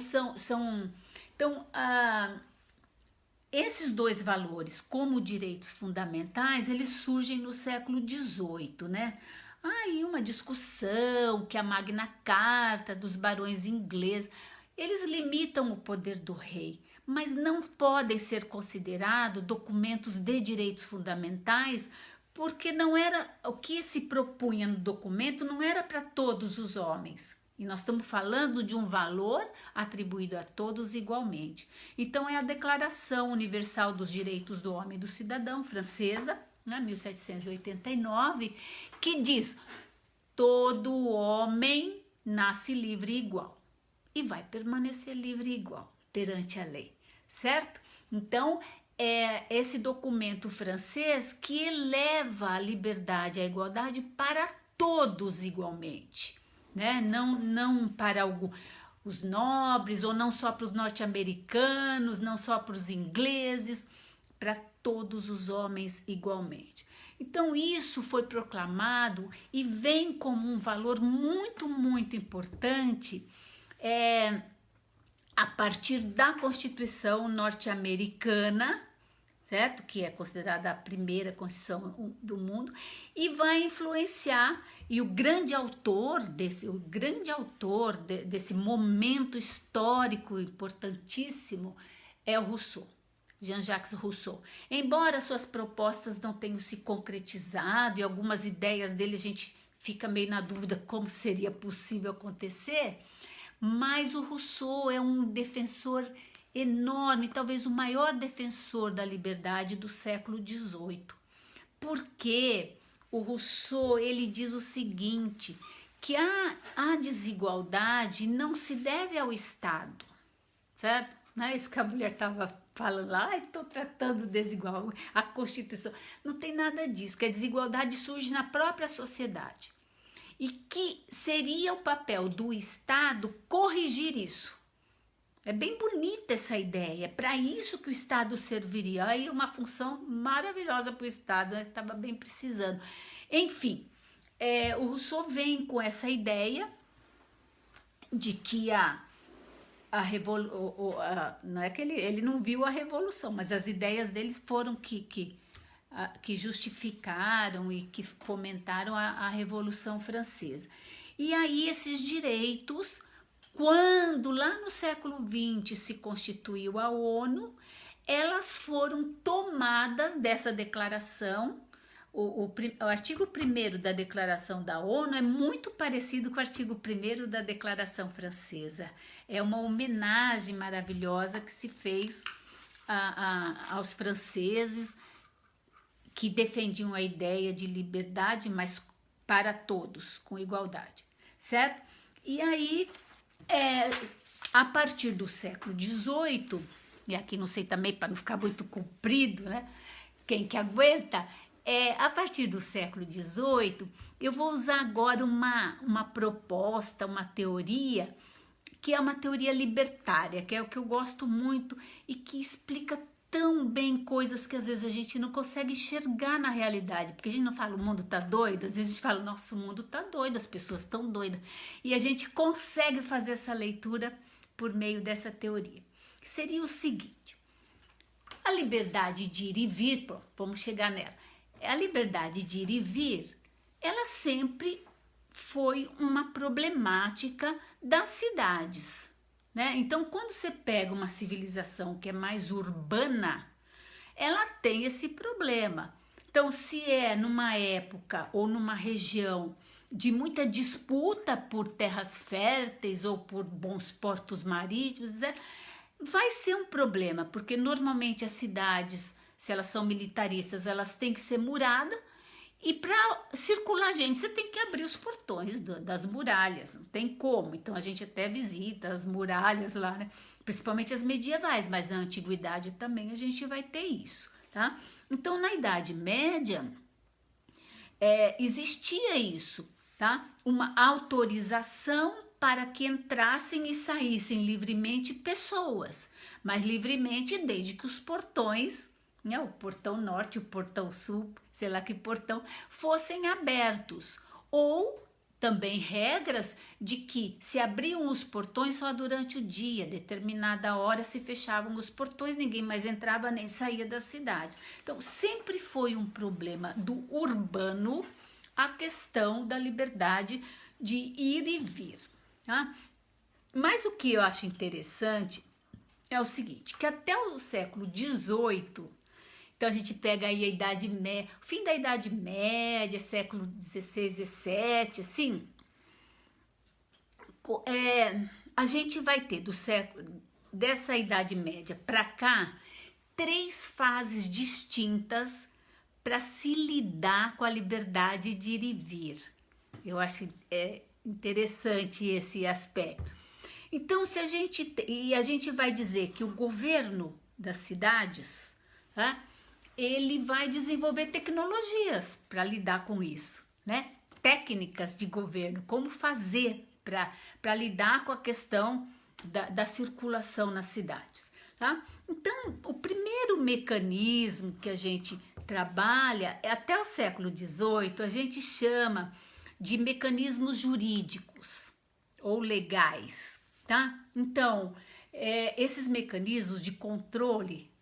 esses dois valores como direitos fundamentais, eles surgem no século XVIII, né? Aí uma discussão que a Magna Carta dos barões ingleses, eles limitam o poder do rei, mas não podem ser considerados documentos de direitos fundamentais, porque não era o que se propunha no documento, não era para todos os homens. E nós estamos falando de um valor atribuído a todos igualmente. Então é a Declaração Universal dos Direitos do Homem e do Cidadão, francesa, né, 1789, que diz: todo homem nasce livre e igual e vai permanecer livre e igual perante a lei, certo? Então é esse documento francês que eleva a liberdade e a igualdade para todos igualmente, né? Não para os nobres, ou não só para os norte-americanos, não só para os ingleses, para todos os homens igualmente. Então isso foi proclamado e vem como um valor muito, muito importante a partir da Constituição norte-americana, certo? Que é considerada a primeira Constituição do mundo, e vai influenciar, e o grande autor desse momento histórico importantíssimo é o Rousseau, Jean-Jacques Rousseau. Embora suas propostas não tenham se concretizado e algumas ideias dele a gente fica meio na dúvida como seria possível acontecer, mas o Rousseau é um defensor enorme, talvez o maior defensor da liberdade do século XVIII, porque o Rousseau ele diz o seguinte, que a desigualdade não se deve ao Estado, certo? Não é isso que a mulher estava falando lá, estou tratando desigual, a Constituição, não tem nada disso, que a desigualdade surge na própria sociedade. E que seria o papel do Estado corrigir isso. É bem bonita essa ideia, é para isso que o Estado serviria. Aí uma função maravilhosa para o Estado, estava bem precisando. Enfim, o Rousseau vem com essa ideia de que não é que ele não viu a revolução, mas as ideias deles foram que justificaram e que fomentaram a Revolução Francesa. E aí esses direitos, quando lá no século XX se constituiu a ONU, elas foram tomadas dessa declaração. O artigo 1º da Declaração da ONU é muito parecido com o artigo 1º da Declaração Francesa. É uma homenagem maravilhosa que se fez aos franceses, que defendiam a ideia de liberdade, mas para todos, com igualdade, certo? E aí, a partir do século XVIII, e aqui não sei também para não ficar muito comprido, né? Quem que aguenta, a partir do século XVIII, eu vou usar agora uma proposta, uma teoria, que é uma teoria libertária, que é o que eu gosto muito e que explica tão bem coisas que às vezes a gente não consegue enxergar na realidade, porque a gente não fala o mundo tá doido, às vezes a gente fala nosso mundo tá doido, as pessoas estão doidas, e a gente consegue fazer essa leitura por meio dessa teoria, que seria o seguinte: a liberdade de ir e vir, vamos chegar nela, a liberdade de ir e vir, ela sempre foi uma problemática das cidades, né? Então, quando você pega uma civilização que é mais urbana, ela tem esse problema. Então, se é numa época ou numa região de muita disputa por terras férteis ou por bons portos marítimos, vai ser um problema, porque normalmente as cidades, se elas são militaristas, elas têm que ser muradas, e para circular gente, você tem que abrir os portões das muralhas, não tem como. Então a gente até visita as muralhas lá, né? Principalmente as medievais, mas na antiguidade também a gente vai ter isso, tá? Então na Idade Média existia isso, tá? Uma autorização para que entrassem e saíssem livremente pessoas, mas livremente desde que os portões, né, o portão norte, o portão sul, sei lá que portão, fossem abertos, ou também regras de que se abriam os portões só durante o dia, determinada hora se fechavam os portões, ninguém mais entrava nem saía das cidades. Então sempre foi um problema do urbano a questão da liberdade de ir e vir, tá? Mas o que eu acho interessante é o seguinte, que até o século XVIII, então a gente pega aí a Idade Média, fim da Idade Média, século XVI, XVII, assim, a gente vai ter dessa Idade Média para cá 3 fases distintas para se lidar com a liberdade de ir e vir. Eu acho interessante esse aspecto. Então, se a gente vai dizer que o governo das cidades, tá, ele vai desenvolver tecnologias para lidar com isso, né? Técnicas de governo, como fazer para lidar com a questão da circulação nas cidades, tá? Então, o primeiro mecanismo que a gente trabalha até o século XVIII, a gente chama de mecanismos jurídicos ou legais, tá? Então, esses mecanismos de controle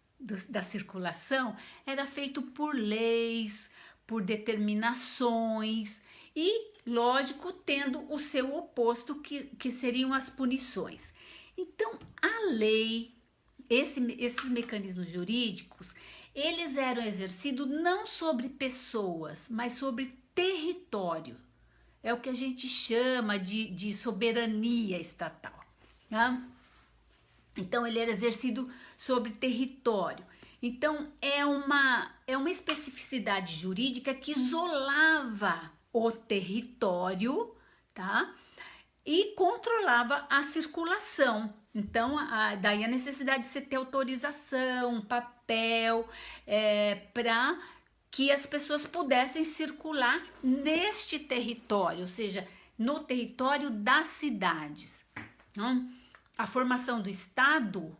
da circulação era feito por leis, por determinações e, lógico, tendo o seu oposto que seriam as punições. Então, a lei, esses mecanismos jurídicos, eles eram exercidos não sobre pessoas, mas sobre território. É o que a gente chama de soberania estatal, tá? Então, ele era exercido sobre território. Então, é uma especificidade jurídica que isolava o território, tá? E controlava a circulação. Então, daí a necessidade de você ter autorização, papel, para que as pessoas pudessem circular neste território, ou seja, no território das cidades. Não? A formação do Estado,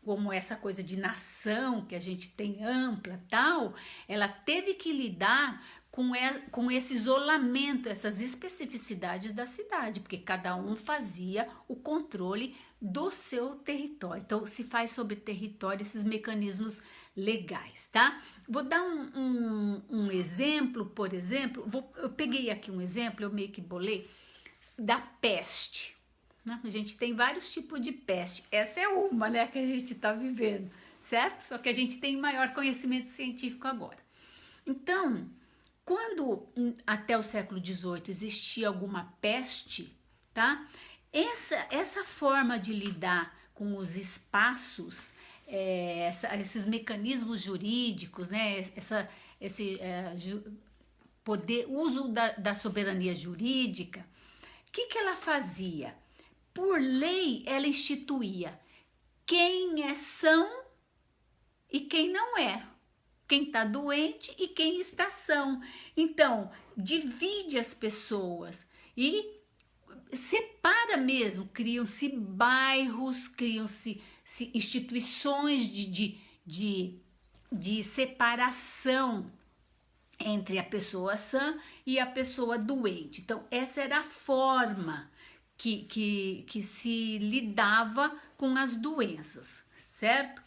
como essa coisa de nação que a gente tem ampla, tal, ela teve que lidar com esse isolamento, essas especificidades da cidade, porque cada um fazia o controle do seu território. Então, se faz sobre território esses mecanismos legais, tá? Vou dar um exemplo, por exemplo, eu peguei aqui um exemplo, eu meio que bolei, da peste. A gente tem vários tipos de peste. Essa é uma, né, que a gente está vivendo, certo? Só que a gente tem maior conhecimento científico agora. Então, quando até o século XVIII existia alguma peste, tá? Essa forma de lidar com os espaços, esses mecanismos jurídicos, né? Esse uso da soberania jurídica, o que ela fazia? Por lei, ela instituía quem é são e quem não é, quem está doente e quem está são. Então, divide as pessoas e separa mesmo, criam-se bairros, criam-se instituições de separação entre a pessoa sã e a pessoa doente. Então, essa era a forma que se lidava com as doenças, certo?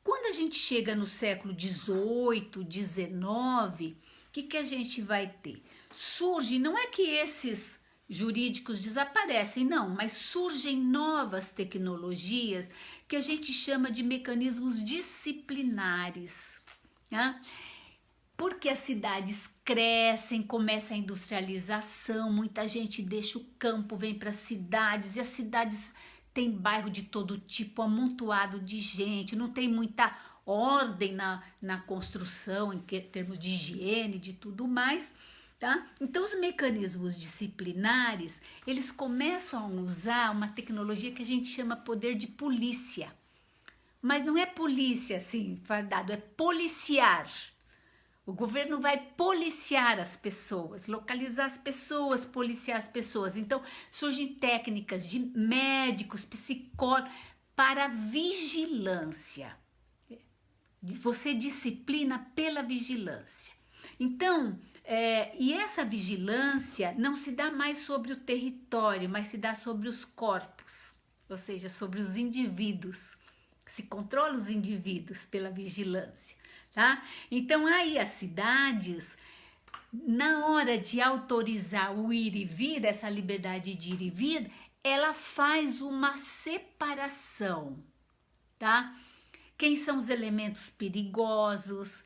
Quando a gente chega no século XVIII, XIX, o que a gente vai ter? Surge, não é que esses jurídicos desaparecem, não, mas surgem novas tecnologias que a gente chama de mecanismos disciplinares, né? Porque as cidades crescem, começa a industrialização, muita gente deixa o campo, vem para as cidades, e as cidades tem bairro de todo tipo, amontoado de gente, não tem muita ordem na construção, em termos de higiene, de tudo mais, tá? Então, os mecanismos disciplinares, eles começam a usar uma tecnologia que a gente chama poder de polícia. Mas não é polícia, assim, fardado, é policiar. O governo vai policiar as pessoas, localizar as pessoas, policiar as pessoas. Então, surgem técnicas de médicos, psicólogos, para vigilância. Você disciplina pela vigilância. Então, e essa vigilância não se dá mais sobre o território, mas se dá sobre os corpos, ou seja, sobre os indivíduos. Se controla os indivíduos pela vigilância, tá? Então, aí as cidades, na hora de autorizar o ir e vir, essa liberdade de ir e vir, ela faz uma separação, tá? Quem são os elementos perigosos,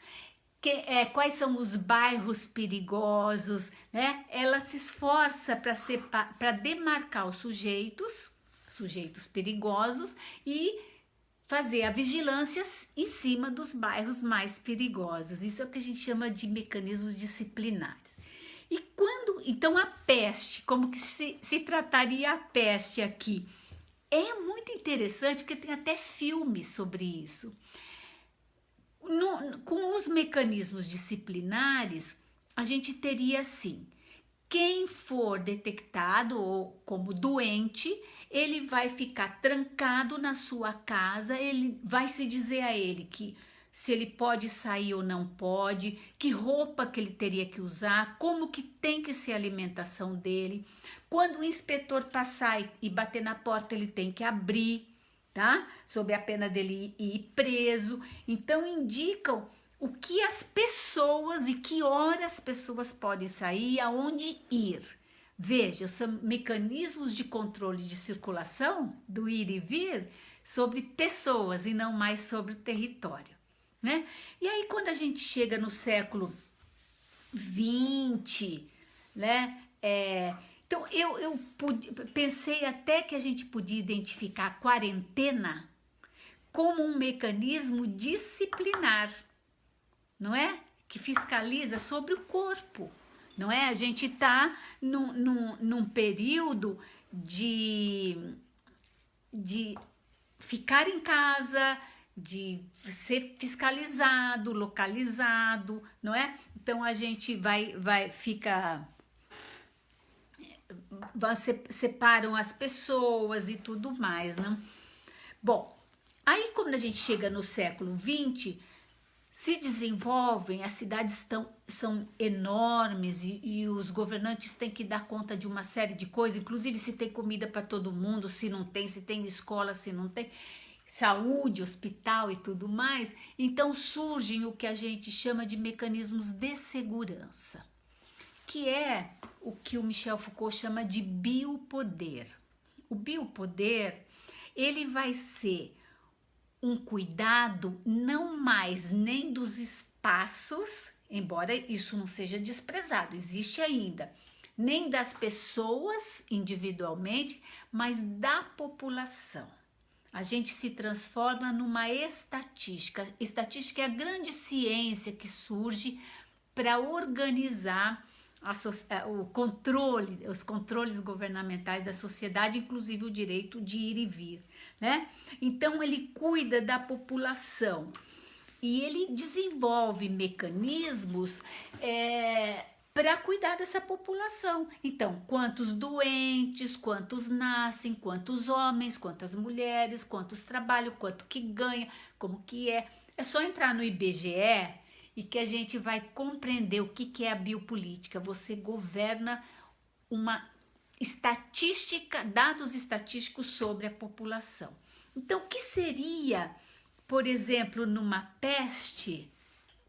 quais são os bairros perigosos, né? Ela se esforça para demarcar os sujeitos perigosos e fazer a vigilância em cima dos bairros mais perigosos. Isso é o que a gente chama de mecanismos disciplinares. E então a peste, como que se trataria a peste aqui? É muito interessante porque tem até filmes sobre isso. Com os mecanismos disciplinares, a gente teria assim, quem for detectado ou como doente, ele vai ficar trancado na sua casa, ele vai se dizer a ele que se ele pode sair ou não pode, que roupa que ele teria que usar, como que tem que ser a alimentação dele. Quando o inspetor passar e bater na porta, ele tem que abrir, tá? Sob a pena dele ir preso. Então, indicam o que as pessoas e que horas as pessoas podem sair e aonde ir. Veja, são mecanismos de controle de circulação, do ir e vir, sobre pessoas e não mais sobre o território, né? E aí, quando a gente chega no século XX, né? Então, eu pensei até que a gente podia identificar a quarentena como um mecanismo disciplinar, não é? Que fiscaliza sobre o corpo, não é? A gente está num período de ficar em casa, de ser fiscalizado, localizado, não é? Então a gente separam as pessoas e tudo mais, né? Bom, aí quando a gente chega no século XX, se desenvolvem, as cidades são enormes e os governantes têm que dar conta de uma série de coisas, inclusive se tem comida para todo mundo, se não tem, se tem escola, se não tem, saúde, hospital e tudo mais. Então surgem o que a gente chama de mecanismos de segurança, que é o que o Michel Foucault chama de biopoder. O biopoder, ele vai ser um cuidado não mais nem dos espaços, embora isso não seja desprezado, existe ainda, nem das pessoas individualmente, mas da população. A gente se transforma numa estatística. Estatística é a grande ciência que surge para organizar os controles governamentais da sociedade, inclusive o direito de ir e vir, né? Então ele cuida da população e ele desenvolve mecanismos para cuidar dessa população. Então, quantos doentes, quantos nascem, quantos homens, quantas mulheres, quantos trabalham, quanto que ganha, como que é. É só entrar no IBGE e que a gente vai compreender o que é a biopolítica. Você governa uma estatística, dados estatísticos sobre a população. Então, o que seria, por exemplo, numa peste,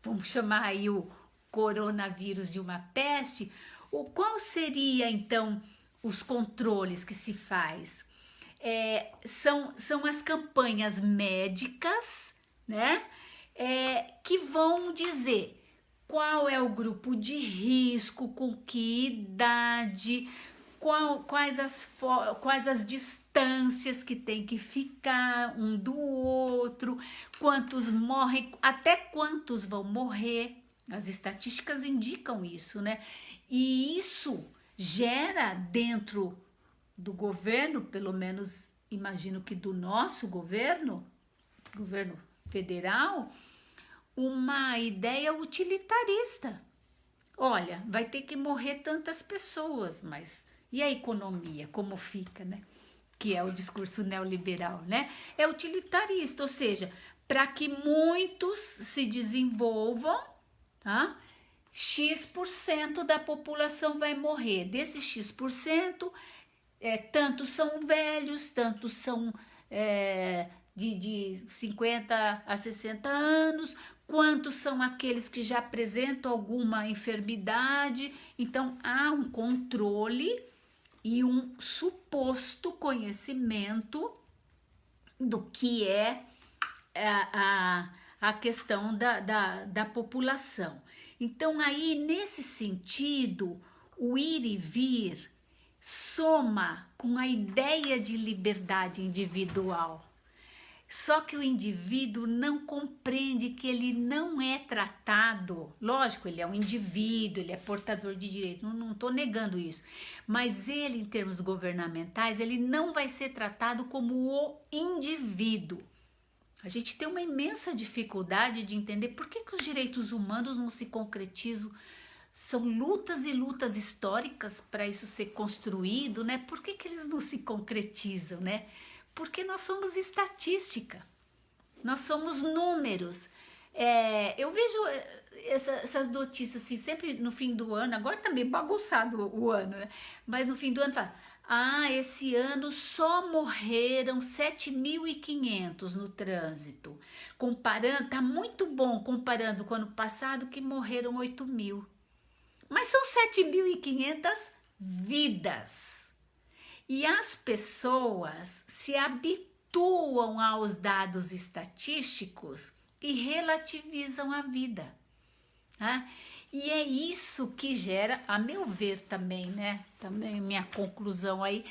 vamos chamar aí o coronavírus de uma peste, qual seria, então, os controles que se faz? São as campanhas médicas, né? Que vão dizer qual é o grupo de risco, com que idade, quais as distâncias que tem que ficar um do outro, quantos morrem, até quantos vão morrer. As estatísticas indicam isso, né? E isso gera dentro do governo, pelo menos imagino que do nosso governo federal, uma ideia utilitarista. Olha, vai ter que morrer tantas pessoas, mas e a economia, como fica, né? Que é o discurso neoliberal, né? É utilitarista, ou seja, para que muitos se desenvolvam, tá? X% da população vai morrer. Desses X%, tantos são velhos, tantos são de 50 a 60 anos, quantos são aqueles que já apresentam alguma enfermidade. Então, há um controle e um suposto conhecimento do que é a questão da população. Então, aí, nesse sentido, o ir e vir soma com a ideia de liberdade individual. Só que o indivíduo não compreende que ele não é tratado. Lógico, ele é um indivíduo, ele é portador de direito, não estou negando isso. Mas ele, em termos governamentais, ele não vai ser tratado como o indivíduo. A gente tem uma imensa dificuldade de entender por que os direitos humanos não se concretizam. São lutas e lutas históricas para isso ser construído, né? Por que eles não se concretizam, né? Porque nós somos estatística, nós somos números. Eu vejo essas notícias assim, sempre no fim do ano, agora tá meio bagunçado o ano, né? Mas no fim do ano fala, esse ano só morreram 7.500 no trânsito. Comparando, tá muito bom comparando com o ano passado que morreram 8.000. Mas são 7.500 vidas. E as pessoas se habituam aos dados estatísticos e relativizam a vida. Tá? E é isso que gera, a meu ver também, né? Também minha conclusão aí,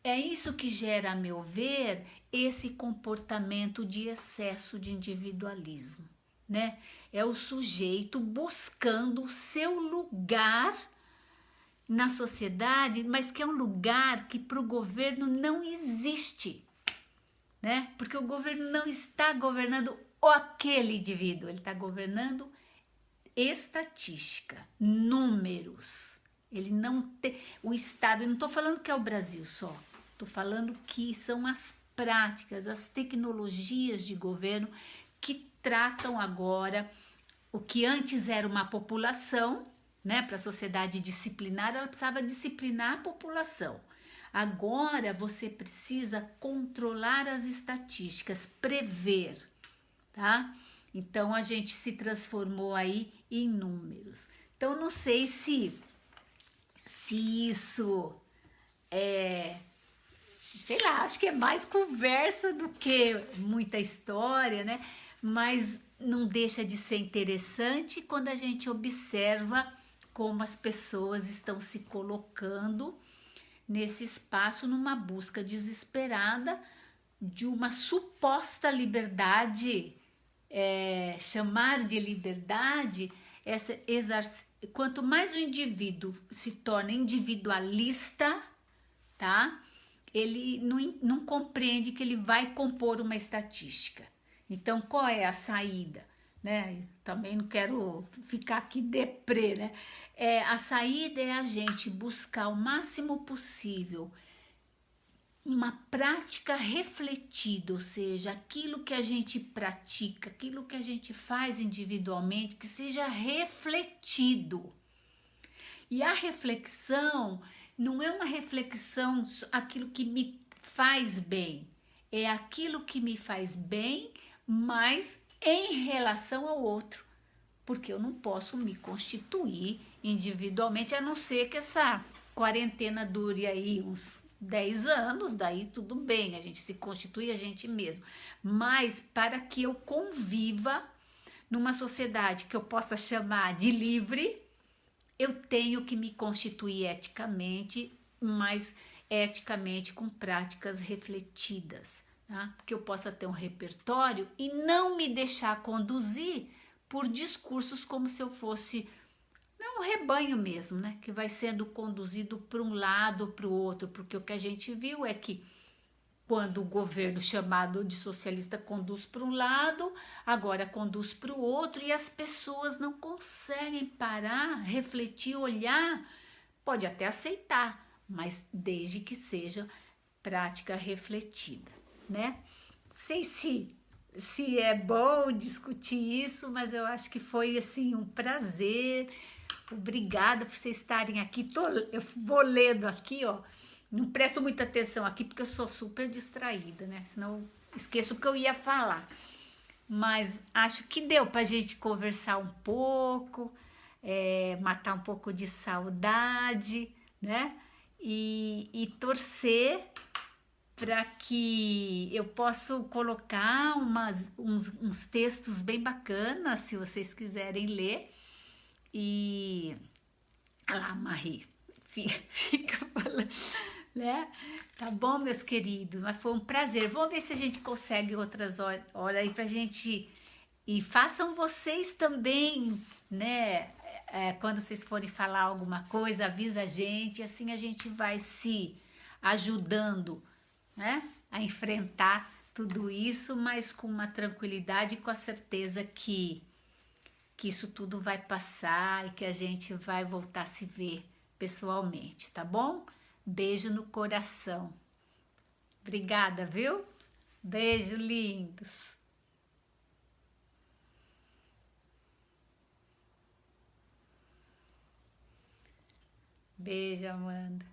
é isso que gera, a meu ver, esse comportamento de excesso de individualismo, né? É o sujeito buscando o seu lugar na sociedade, mas que é um lugar que para o governo não existe, né? Porque o governo não está governando aquele indivíduo, ele está governando estatística, números. Ele não tem o Estado, eu não estou falando que é o Brasil só, estou falando que são as práticas, as tecnologias de governo que tratam agora o que antes era uma população, né, para a sociedade disciplinar, ela precisava disciplinar a população. Agora você precisa controlar as estatísticas, prever, tá? Então a gente se transformou aí em números. Então não sei se isso sei lá, acho que é mais conversa do que muita história, né? Mas não deixa de ser interessante quando a gente observa como as pessoas estão se colocando nesse espaço numa busca desesperada de uma suposta liberdade, chamar de liberdade, quanto mais o indivíduo se torna individualista, tá? Ele não compreende que ele vai compor uma estatística. Então, qual é a saída? Né? Também não quero ficar aqui deprê, né? A saída é a gente buscar o máximo possível uma prática refletida, ou seja, aquilo que a gente pratica, aquilo que a gente faz individualmente, que seja refletido. E a reflexão não é uma reflexão aquilo que me faz bem, é aquilo que me faz bem, mas em relação ao outro, porque eu não posso me constituir individualmente, a não ser que essa quarentena dure aí uns 10 anos, daí tudo bem, a gente se constitui a gente mesmo, mas para que eu conviva numa sociedade que eu possa chamar de livre, eu tenho que me constituir eticamente mas eticamente com práticas refletidas, tá? Que eu possa ter um repertório e não me deixar conduzir por discursos como se eu fosse um rebanho mesmo, né? Que vai sendo conduzido para um lado ou para o outro, porque o que a gente viu é que quando o governo chamado de socialista conduz para um lado, agora conduz para o outro e as pessoas não conseguem parar, refletir, olhar, pode até aceitar, mas desde que seja prática refletida, né? Sei se é bom discutir isso, mas eu acho que foi assim um prazer. Obrigada por vocês estarem aqui. Eu vou lendo aqui, ó. Não presto muita atenção aqui porque eu sou super distraída, né? Senão eu esqueço o que eu ia falar. Mas acho que deu pra gente conversar um pouco, matar um pouco de saudade, né? E torcer para que eu possa colocar uns textos bem bacanas, se vocês quiserem ler. E lá, Marie, fica falando, né? Tá bom, meus queridos, mas foi um prazer. Vamos ver se a gente consegue outras horas aí pra gente. E façam vocês também, né? Quando vocês forem falar alguma coisa, avisa a gente, assim a gente vai se ajudando, né? A enfrentar tudo isso, mas com uma tranquilidade e com a certeza que isso tudo vai passar e que a gente vai voltar a se ver pessoalmente, tá bom? Beijo no coração. Obrigada, viu? Beijo, lindos. Beijo, Amanda.